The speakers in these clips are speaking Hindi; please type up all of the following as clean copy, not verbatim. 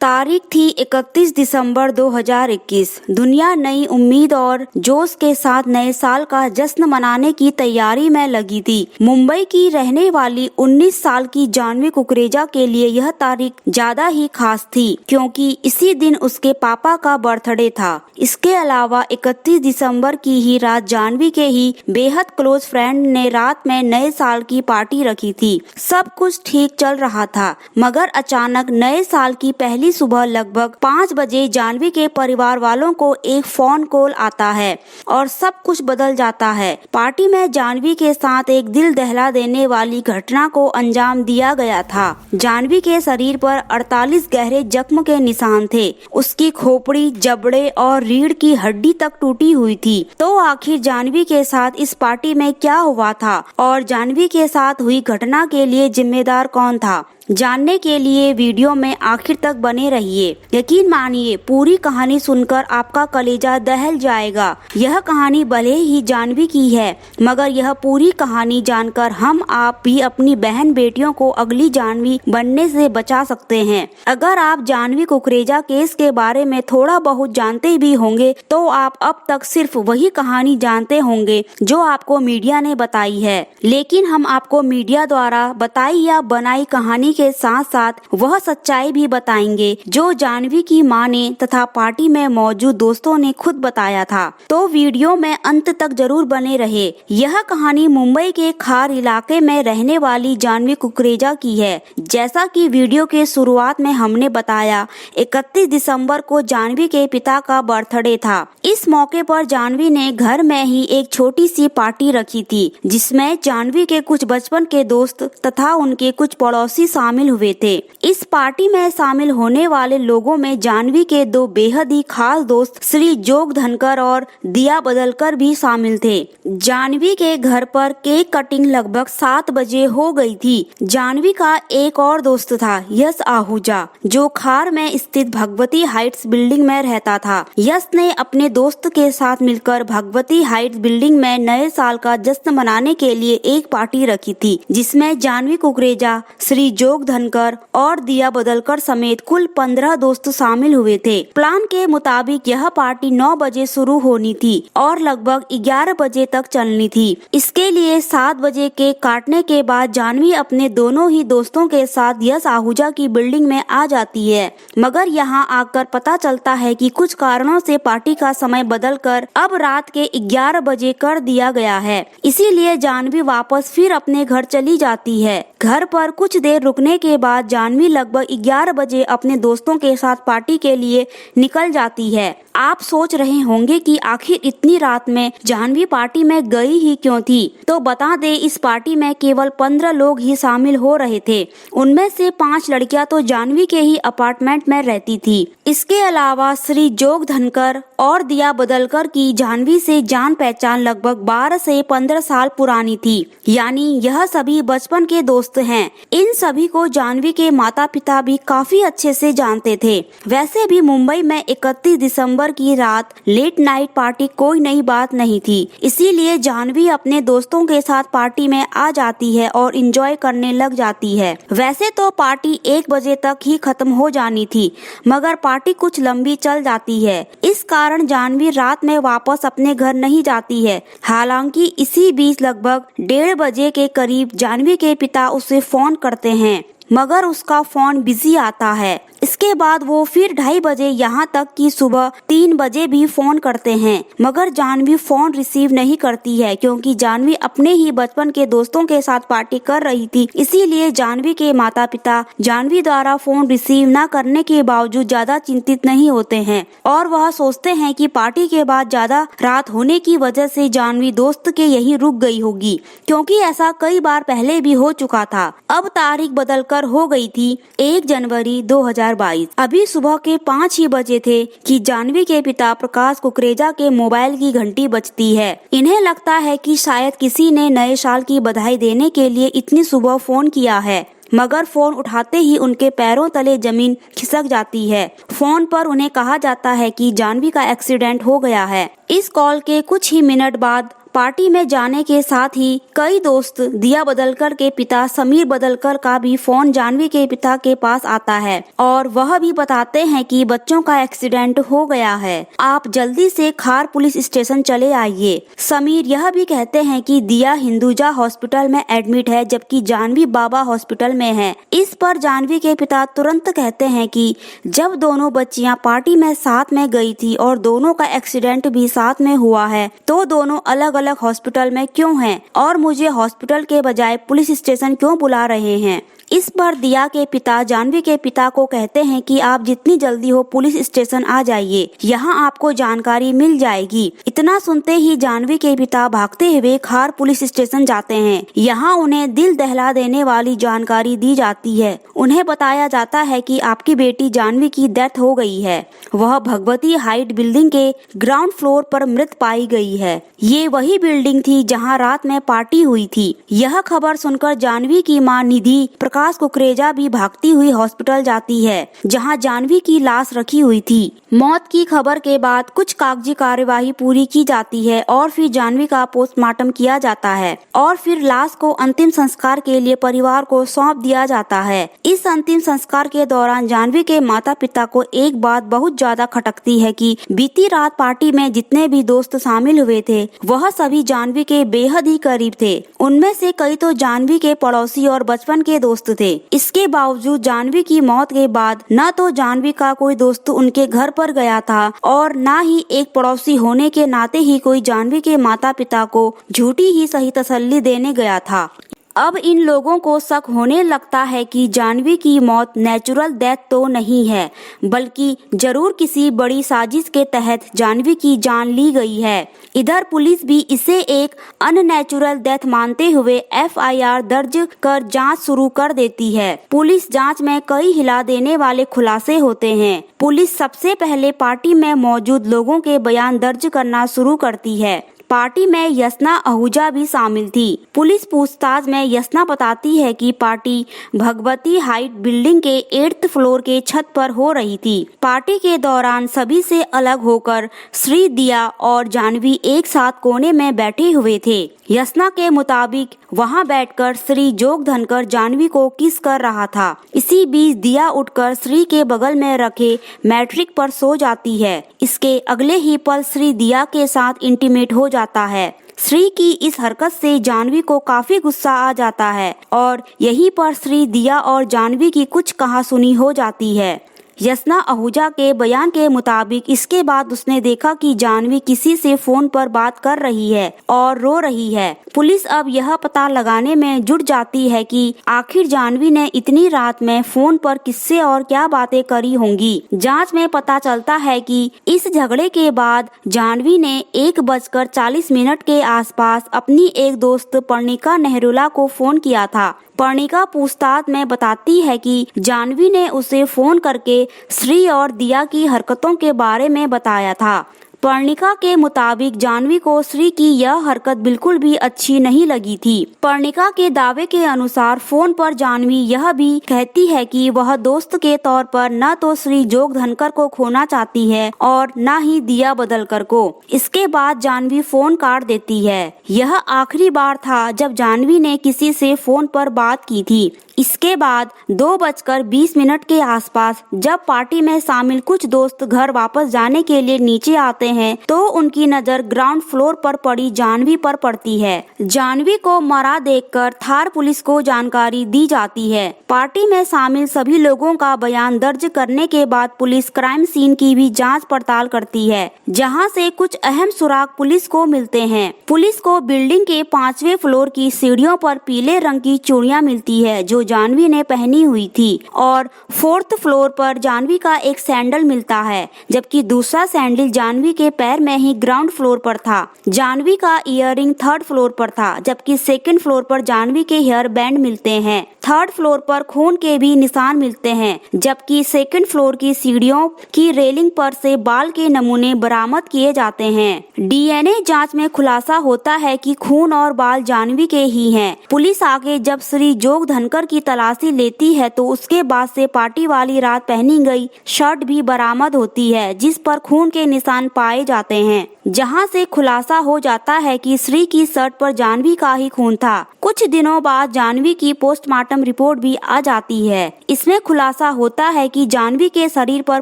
तारीख थी 31 दिसंबर 2021। दुनिया नई उम्मीद और जोश के साथ नए साल का जश्न मनाने की तैयारी में लगी थी। मुंबई की रहने वाली 19 साल की जाह्नवी कुकरेजा के लिए यह तारीख ज्यादा ही खास थी, क्योंकि इसी दिन उसके पापा का बर्थडे था। इसके अलावा 31 दिसंबर की ही रात जाह्नवी के ही बेहद क्लोज फ्रेंड ने रात में नए साल की पार्टी रखी थी। सब कुछ ठीक चल रहा था, मगर अचानक नए साल की पहली सुबह लगभग 5 बजे जाह्नवी के परिवार वालों को एक फोन कॉल आता है और सब कुछ बदल जाता है। पार्टी में जाह्नवी के साथ एक दिल दहला देने वाली घटना को अंजाम दिया गया था। जाह्नवी के शरीर पर 48 गहरे जख्म के निशान थे। उसकी खोपड़ी, जबड़े और रीढ़ की हड्डी तक टूटी हुई थी। तो आखिर जाह्नवी के साथ इस पार्टी में क्या हुआ था और जाह्नवी के साथ हुई घटना के लिए जिम्मेदार कौन था? जानने के लिए वीडियो में आखिर तक बने रहिए। यकीन मानिए, पूरी कहानी सुनकर आपका कलेजा दहल जाएगा। यह कहानी भले ही जाह्नवी की है, मगर यह पूरी कहानी जानकर हम आप भी अपनी बहन बेटियों को अगली जाह्नवी बनने से बचा सकते हैं। अगर आप जाह्नवी कुकरेजा केस के बारे में थोड़ा बहुत जानते भी होंगे, तो आप अब तक सिर्फ वही कहानी जानते होंगे जो आपको मीडिया ने बताई है। लेकिन हम आपको मीडिया द्वारा बताई या बनाई कहानी के साथ साथ वह सच्चाई भी बताएंगे जो जाह्नवी की मां ने तथा पार्टी में मौजूद दोस्तों ने खुद बताया था। तो वीडियो में अंत तक जरूर बने रहे। यह कहानी मुंबई के खार इलाके में रहने वाली जाह्नवी कुकरेजा की है। जैसा कि वीडियो के शुरुआत में हमने बताया, 31 दिसंबर को जाह्नवी के पिता का बर्थडे था। इस मौके पर जाह्नवी ने घर में ही एक छोटी सी पार्टी रखी थी, जिसमें जाह्नवी के कुछ बचपन के दोस्त तथा उनके कुछ पड़ोसी शामिल हुए थे। इस पार्टी में शामिल होने वाले लोगों में जाह्नवी के दो बेहद ही खास दोस्त श्री जोग धनकर और दिया बदलकर भी शामिल थे। जाह्नवी के घर पर केक कटिंग लगभग 7 बजे हो गई थी। जाह्नवी का एक और दोस्त था, यश आहूजा, जो खार में स्थित भगवती हाइट्स बिल्डिंग में रहता था। यश ने अपने दोस्त के साथ मिलकर भगवती हाइट्स बिल्डिंग में नए साल का जश्न मनाने के लिए एक पार्टी रखी थी, जिसमें जाह्नवी कुकरेजा, श्री जोग धनकर और दिया बदलकर समेत कुल 15 दोस्त शामिल हुए थे। प्लान के मुताबिक यह पार्टी 9 बजे शुरू होनी थी और लगभग 11 बजे तक चलनी थी। इसके लिए 7 बजे केक काटने के बाद जाह्नवी अपने दोनों ही दोस्तों के साथ यश आहूजा की बिल्डिंग में आ जाती है, मगर यहाँ आकर पता चलता है कि कुछ कारणों से पार्टी का समय बदलकर अब रात के 11 बजे कर दिया गया है। इसीलिए जाह्नवी वापस फिर अपने घर चली जाती है। घर पर कुछ देर रुकने के बाद जाह्नवी लगभग 11 बजे अपने दोस्तों के साथ पार्टी के लिए निकल जाती है। आप सोच रहे होंगे कि आखिर इतनी रात में जाह्नवी पार्टी में गई ही क्यों थी? तो बता दे, इस पार्टी में केवल 15 लोग ही शामिल हो रहे थे। उनमें से 5 लड़कियां तो जाह्नवी के ही अपार्टमेंट में रहती थी। इसके अलावा श्री जोग धनकर और दिया बदलकर की जाह्नवी से जान पहचान लगभग 12 से 15 साल पुरानी थी, यानी यह सभी बचपन के दोस्त हैं। इन सभी को जाह्नवी के माता पिता भी काफी अच्छे से जानते थे। वैसे भी मुंबई में 31 दिसंबर की रात लेट नाइट पार्टी कोई नई बात नहीं थी, इसीलिए जाह्नवी अपने दोस्तों के साथ पार्टी में आ जाती है और एंजॉय करने लग जाती है। वैसे तो पार्टी 1 बजे तक ही खत्म हो जानी थी, मगर पार्टी कुछ लंबी चल जाती है। इस कारण जाह्नवी रात में वापस अपने घर नहीं जाती है। हालांकि इसी बीच लगभग 1:30 बजे के करीब जाह्नवी के पिता उसे फोन करते हैं, मगर उसका फोन बिजी आता है। इसके बाद वो फिर 2:30 बजे यहाँ तक कि सुबह 3 बजे भी फोन करते हैं, मगर जाह्नवी फोन रिसीव नहीं करती है, क्योंकि जाह्नवी अपने ही बचपन के दोस्तों के साथ पार्टी कर रही थी। इसीलिए जाह्नवी के माता पिता जाह्नवी द्वारा फोन रिसीव न करने के बावजूद ज्यादा चिंतित नहीं होते हैं और वह सोचते हैं कि पार्टी के बाद ज्यादा रात होने की वजह से जाह्नवी दोस्त के यहीं रुक गई होगी, क्योंकि ऐसा कई बार पहले भी हो चुका था। अब तारीख बदलकर हो गई थी 1 जनवरी 2022। अभी सुबह के 5 ही बजे थे कि जाह्नवी के पिता प्रकाश कुकरेजा के मोबाइल की घंटी बजती है। इन्हें लगता है कि शायद किसी ने नए साल की बधाई देने के लिए इतनी सुबह फोन किया है, मगर फोन उठाते ही उनके पैरों तले जमीन खिसक जाती है। फोन पर उन्हें कहा जाता है कि जाह्नवी का एक्सीडेंट हो गया है। इस कॉल के कुछ ही मिनट बाद पार्टी में जाने के साथ ही कई दोस्त दिया बदलकर के पिता समीर बदलकर का भी फोन जाह्नवी के पिता के पास आता है और वह भी बताते हैं कि बच्चों का एक्सीडेंट हो गया है, आप जल्दी से खार पुलिस स्टेशन चले आइए। समीर यह भी कहते हैं कि दिया हिंदुजा हॉस्पिटल में एडमिट है जबकि जाह्नवी बाबा हॉस्पिटल में है। इस पर जाह्नवी के पिता तुरंत कहते हैं कि जब दोनों बच्चियां पार्टी में साथ में गई थी और दोनों का एक्सीडेंट भी साथ में हुआ है तो दोनों अलग अलग हॉस्पिटल में क्यों हैं और मुझे हॉस्पिटल के बजाय पुलिस स्टेशन क्यों बुला रहे हैं। इस पर दिया के पिता जाह्नवी के पिता को कहते हैं कि आप जितनी जल्दी हो पुलिस स्टेशन आ जाइए, यहाँ आपको जानकारी मिल जाएगी। इतना सुनते ही जाह्नवी के पिता भागते हुए खार पुलिस स्टेशन जाते हैं। यहाँ उन्हें दिल दहला देने वाली जानकारी दी जाती है। उन्हें बताया जाता है कि आपकी बेटी जाह्नवी की डेथ हो गई है, वह भगवती हाइट बिल्डिंग के ग्राउंड फ्लोर पर मृत पाई गई है। ये वही बिल्डिंग थी जहाँ रात में पार्टी हुई थी। यह खबर सुनकर जाह्नवी की मां निधि प्रकाश कुकरेजा भी भागती हुई हॉस्पिटल जाती है जहां जाह्नवी की लाश रखी हुई थी। मौत की खबर के बाद कुछ कागजी कार्यवाही पूरी की जाती है और फिर जाह्नवी का पोस्टमार्टम किया जाता है और फिर लाश को अंतिम संस्कार के लिए परिवार को सौंप दिया जाता है। इस अंतिम संस्कार के दौरान जाह्नवी के माता पिता को एक बात बहुत ज्यादा खटकती है कि बीती रात पार्टी में जितने भी दोस्त शामिल हुए थे वह सभी जाह्नवी के बेहद ही करीब थे। उनमें से कई तो जाह्नवी के पड़ोसी और बचपन के दोस्त थे। इसके बावजूद जाह्नवी की मौत के बाद न तो जाह्नवी का कोई दोस्त उनके घर पर गया था और न ही एक पड़ोसी होने के नाते ही कोई जाह्नवी के माता पिता को झूठी ही सही तसल्ली देने गया था। अब इन लोगों को शक होने लगता है कि जाह्नवी की मौत नेचुरल डेथ तो नहीं है बल्कि जरूर किसी बड़ी साजिश के तहत जाह्नवी की जान ली गई है। इधर पुलिस भी इसे एक अननेचुरल डेथ मानते हुए FIR दर्ज कर जांच शुरू कर देती है। पुलिस जांच में कई हिला देने वाले खुलासे होते हैं। पुलिस सबसे पहले पार्टी में मौजूद लोगों के बयान दर्ज करना शुरू करती है। पार्टी में यशना आहूजा भी शामिल थी। पुलिस पूछताछ में यशना बताती है कि पार्टी भगवती हाइट बिल्डिंग के 8th फ्लोर के छत पर हो रही थी। पार्टी के दौरान सभी से अलग होकर श्री, दिया और जाह्नवी एक साथ कोने में बैठे हुए थे। यशना के मुताबिक वहां बैठकर श्री जोग धनकर जाह्नवी को किस कर रहा था। इसी बीच दिया उठकर श्री के बगल में रखे मैट्रिक पर सो जाती है। इसके अगले ही पल श्री दिया के साथ इंटीमेट हो जाता है। श्री की इस हरकत से जाह्नवी को काफी गुस्सा आ जाता है और यहीं पर श्री, दिया और जाह्नवी की कुछ कहासुनी हो जाती है। यशना आहूजा के बयान के मुताबिक इसके बाद उसने देखा कि जाह्नवी किसी से फोन पर बात कर रही है और रो रही है। पुलिस अब यह पता लगाने में जुट जाती है कि आखिर जाह्नवी ने इतनी रात में फोन पर किससे और क्या बातें करी होंगी। जांच में पता चलता है कि इस झगड़े के बाद जाह्नवी ने 1:40 के आसपास अपनी एक दोस्त पर्णिका नेहरूला को फोन किया था। पर्णिका पूछताछ में बताती है कि जाह्नवी ने उसे फोन करके श्री और दिया की हरकतों के बारे में बताया था। पर्णिका के मुताबिक जाह्नवी को श्री की यह हरकत बिल्कुल भी अच्छी नहीं लगी थी। पर्णिका के दावे के अनुसार फोन पर जाह्नवी यह भी कहती है कि वह दोस्त के तौर पर न तो श्री जोग धनकर को खोना चाहती है और न ही दिया बदलकर को। इसके बाद जाह्नवी फोन काट देती है। यह आखिरी बार था जब जाह्नवी ने किसी से फोन पर बात की थी। इसके बाद 2:20 के आसपास जब पार्टी में शामिल कुछ दोस्त घर वापस जाने के लिए नीचे आते हैं तो उनकी नजर ग्राउंड फ्लोर पर पड़ी जाह्नवी पर पड़ती है। जाह्नवी को मरा देखकर थार पुलिस को जानकारी दी जाती है। पार्टी में शामिल सभी लोगों का बयान दर्ज करने के बाद पुलिस क्राइम सीन की भी जांच पड़ताल करती है, जहां से कुछ अहम सुराग पुलिस को मिलते हैं। पुलिस को बिल्डिंग के 5वें फ्लोर की सीढ़ियों पर पीले रंग की चूड़ियां मिलती है जो जाह्नवी ने पहनी हुई थी और 4th फ्लोर पर जाह्नवी का एक सैंडल मिलता है, जबकि दूसरा सैंडल जाह्नवी के पैर में ही ग्राउंड फ्लोर पर था। जाह्नवी का ईयररिंग 3rd फ्लोर पर था, जबकि 2nd फ्लोर पर जाह्नवी के हेयर बैंड मिलते हैं। 3rd फ्लोर पर खून के भी निशान मिलते हैं, जबकि 2nd फ्लोर की सीढ़ियों की रेलिंग पर से बाल के नमूने बरामद किए जाते हैं। DNA जांच में खुलासा होता है कि खून और बाल जाह्नवी के ही हैं। पुलिस आगे जब श्री जोग धनकर की तलाशी लेती है तो उसके बाद से पार्टी वाली रात पहनी गई शर्ट भी बरामद होती है, जिस पर खून के निशान पाए जाते हैं। जहां से खुलासा हो जाता है कि श्री की शर्ट पर जाह्नवी का ही खून था। कुछ दिनों बाद जाह्नवी की पोस्टमार्टम रिपोर्ट भी आ जाती है। इसमें खुलासा होता है कि जाह्नवी के शरीर पर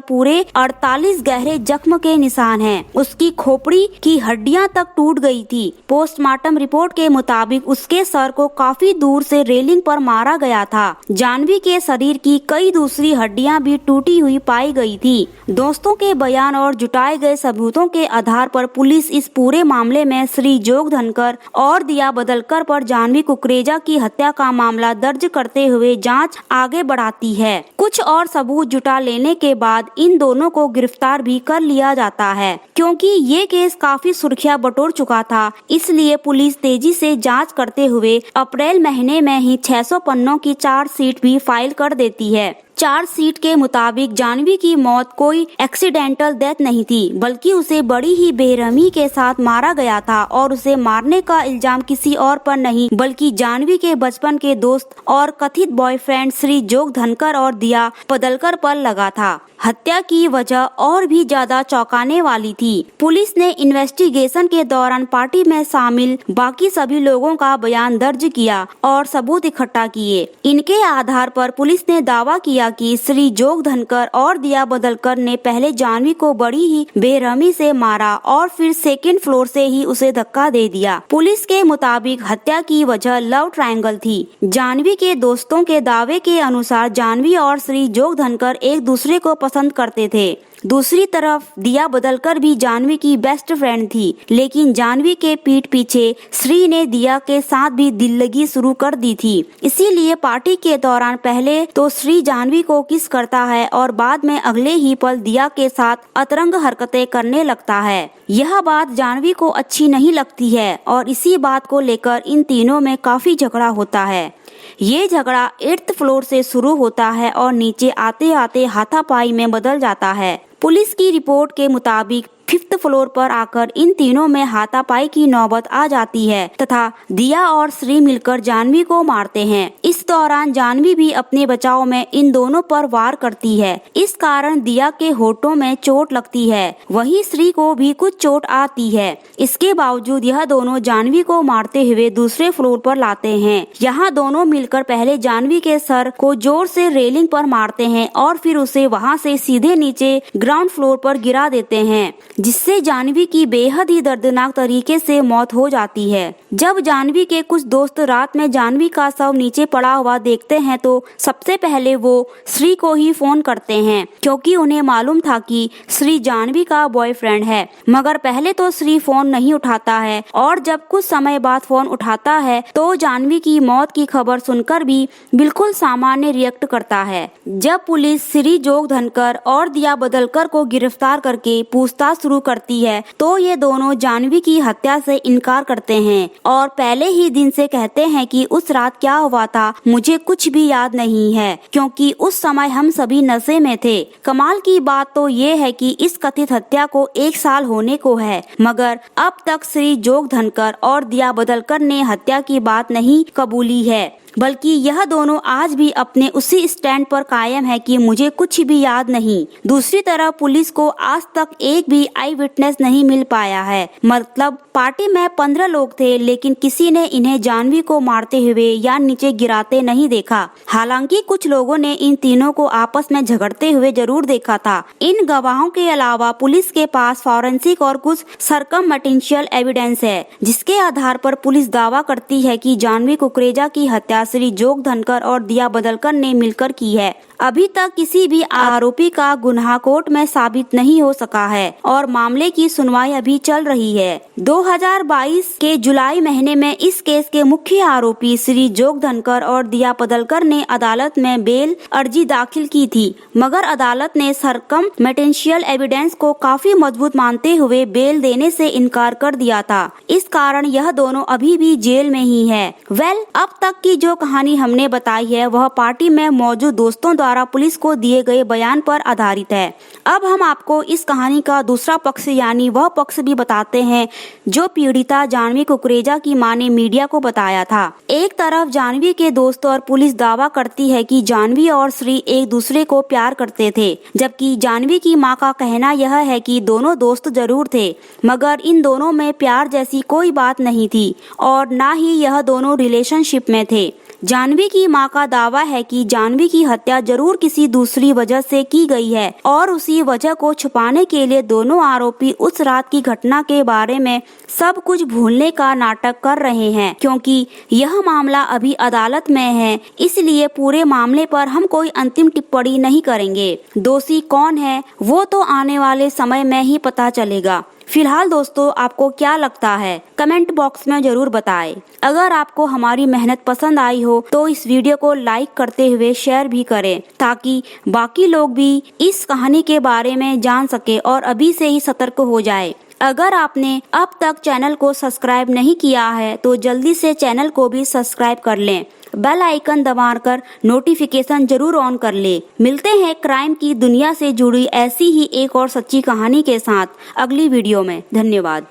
पूरे 48 गहरे जख्म के निशान हैं। उसकी खोपड़ी की हड्डियां तक टूट गई थी। पोस्टमार्टम रिपोर्ट के मुताबिक उसके सर को काफी दूर से रेलिंग पर मारा गया था। जाह्नवी के शरीर की कई दूसरी हड्डियां भी टूटी हुई पाई गई थी। दोस्तों के बयान और जुटाए गए सबूतों के आधार पर पुलिस इस पूरे मामले में श्री जोग धनकर और दिया बदलकर पर जाह्नवी कुकरेजा की हत्या का मामला दर्ज करते हुए जांच आगे बढ़ाती है। कुछ और सबूत जुटा लेने के बाद इन दोनों को गिरफ्तार भी कर लिया जाता है। क्योंकि ये केस काफी सुर्खियां बटोर चुका था, इसलिए पुलिस तेजी से जांच करते हुए अप्रैल महीने में ही 600 पन्नों की चार्जशीट भी फाइल कर देती है। चार्जशीट के मुताबिक जाह्नवी की मौत कोई एक्सीडेंटल डेथ नहीं थी, बल्कि उसे बड़ी ही बेरहमी के साथ मारा गया था और उसे मारने का इल्जाम किसी और पर नहीं बल्कि जाह्नवी के बचपन के दोस्त और कथित बॉयफ्रेंड श्री जोग धनकर और दिया पदलकर पर लगा था। हत्या की वजह और भी ज्यादा चौंकाने वाली थी। पुलिस ने इन्वेस्टिगेशन के दौरान पार्टी में शामिल बाकी सभी लोगों का बयान दर्ज किया और सबूत इकट्ठा किए। इनके आधार पर पुलिस ने दावा किया कि श्री जोग धनकर और दिया बदलकर ने पहले जाह्नवी को बड़ी ही बेरहमी से मारा और फिर सेकंड फ्लोर से ही उसे धक्का दे दिया। पुलिस के मुताबिक हत्या की वजह लव ट्रायंगल थी। जाह्नवी के दोस्तों के दावे के अनुसार जाह्नवी और श्री जोग धनकर एक दूसरे को पसंद करते थे। दूसरी तरफ दिया बदलकर भी जाह्नवी की बेस्ट फ्रेंड थी, लेकिन जाह्नवी के पीठ पीछे श्री ने दिया के साथ भी दिल्लगी शुरू कर दी थी। इसीलिए पार्टी के दौरान पहले तो श्री जाह्नवी को किस करता है और बाद में अगले ही पल दिया के साथ अतरंग हरकतें करने लगता है। यह बात जाह्नवी को अच्छी नहीं लगती है और इसी बात को लेकर इन तीनों में काफी झगड़ा होता है। ये झगड़ा 8th फ्लोर से शुरू होता है और नीचे आते आते हाथापाई में बदल जाता है। पुलिस की रिपोर्ट के मुताबिक 5th फ्लोर पर आकर इन तीनों में हाथापाई की नौबत आ जाती है तथा दिया और श्री मिलकर जाह्नवी को मारते हैं। इस दौरान जाह्नवी भी अपने बचाव में इन दोनों पर वार करती है। इस कारण दिया के होठों में चोट लगती है, वहीं श्री को भी कुछ चोट आती है। इसके बावजूद यह दोनों जाह्नवी को मारते हुए दूसरे फ्लोर पर लाते हैं। यहाँ दोनों मिलकर पहले जाह्नवी के सर को जोर से रेलिंग पर मारते हैं और फिर उसे वहाँ से सीधे नीचे ग्राउंड फ्लोर पर गिरा देते हैं, जिससे जाह्नवी की बेहद ही दर्दनाक तरीके से मौत हो जाती है। जब जाह्नवी के कुछ दोस्त रात में जाह्नवी का शव नीचे पड़ा हुआ देखते हैं तो सबसे पहले वो श्री को ही फोन करते हैं, क्योंकि उन्हें मालूम था कि श्री जाह्नवी का बॉयफ्रेंड है। मगर पहले तो श्री फोन नहीं उठाता है और जब कुछ समय बाद फोन उठाता है तो जाह्नवी की मौत की खबर सुनकर भी बिल्कुल सामान्य रिएक्ट करता है। जब पुलिस श्री जोग धनकर और दिया बदलकर को गिरफ्तार करके पूछताछ शुरू करती है तो ये दोनों जाह्नवी की हत्या से इनकार करते हैं और पहले ही दिन से कहते हैं कि उस रात क्या हुआ था मुझे कुछ भी याद नहीं है, क्योंकि उस समय हम सभी नशे में थे। कमाल की बात तो ये है कि इस कथित हत्या को 1 साल होने को है, मगर अब तक श्री जोग धनकर और दिया बदलकर ने हत्या की बात नहीं कबूली है, बल्कि यह दोनों आज भी अपने उसी स्टैंड पर कायम है कि मुझे कुछ भी याद नहीं। दूसरी तरफ पुलिस को आज तक एक भी आई विटनेस नहीं मिल पाया है। मतलब पार्टी में 15 लोग थे, लेकिन किसी ने इन्हें जाह्नवी को मारते हुए या नीचे गिराते नहीं देखा। हालांकि कुछ लोगों ने इन तीनों को आपस में झगड़ते हुए जरूर देखा था। इन गवाहों के अलावा पुलिस के पास फॉरेंसिक और कुछ सर्कमस्टेंशियल एविडेंस है, जिसके आधार पर पुलिस दावा करती है कि जाह्नवी कुकरेजा की हत्या श्री जोग धनकर और दिया बदलकर ने मिलकर की है। अभी तक किसी भी आरोपी का गुनाह कोर्ट में साबित नहीं हो सका है और मामले की सुनवाई अभी चल रही है। 2022 के जुलाई महीने में इस केस के मुख्य आरोपी श्री जोग धनकर और दिया बदलकर ने अदालत में बेल अर्जी दाखिल की थी, मगर अदालत ने सर्कमस्टेंशियल एविडेंस को काफी मजबूत मानते हुए बेल देने से इनकार कर दिया था। इस कारण यह दोनों अभी भी जेल में ही है। अब तक की जो कहानी हमने बताई है वह पार्टी में मौजूद दोस्तों द्वारा पुलिस को दिए गए बयान पर आधारित है। अब हम आपको इस कहानी का दूसरा पक्ष यानी वह पक्ष भी बताते हैं जो पीड़िता जानवी कुकरेजा की मां ने मीडिया को बताया था। एक तरफ जानवी के दोस्त और पुलिस दावा करती है कि जानवी और श्री एक दूसरे को प्यार करते थे, जबकि जानवी की मां का कहना यह है कि दोनों दोस्त जरूर थे मगर इन दोनों में प्यार जैसी कोई बात नहीं थी और ना ही यह दोनों रिलेशनशिप में थे। जानवी की मां का दावा है कि जानवी की हत्या जरूर किसी दूसरी वजह से की गई है और उसी वजह को छुपाने के लिए दोनों आरोपी उस रात की घटना के बारे में सब कुछ भूलने का नाटक कर रहे हैं। क्योंकि यह मामला अभी अदालत में है, इसलिए पूरे मामले पर हम कोई अंतिम टिप्पणी नहीं करेंगे। दोषी कौन है वो तो आने वाले समय में ही पता चलेगा। फिलहाल दोस्तों, आपको क्या लगता है कमेंट बॉक्स में जरूर बताएं। अगर आपको हमारी मेहनत पसंद आई हो तो इस वीडियो को लाइक करते हुए शेयर भी करें ताकि बाकी लोग भी इस कहानी के बारे में जान सके और अभी से ही सतर्क हो जाए। अगर आपने अब तक चैनल को सब्सक्राइब नहीं किया है तो जल्दी से चैनल को भी सब्सक्राइब कर लें। बेल आइकन दबाकर नोटिफिकेशन जरूर ऑन कर ले। मिलते हैं क्राइम की दुनिया से जुड़ी ऐसी ही एक और सच्ची कहानी के साथ अगली वीडियो में। धन्यवाद।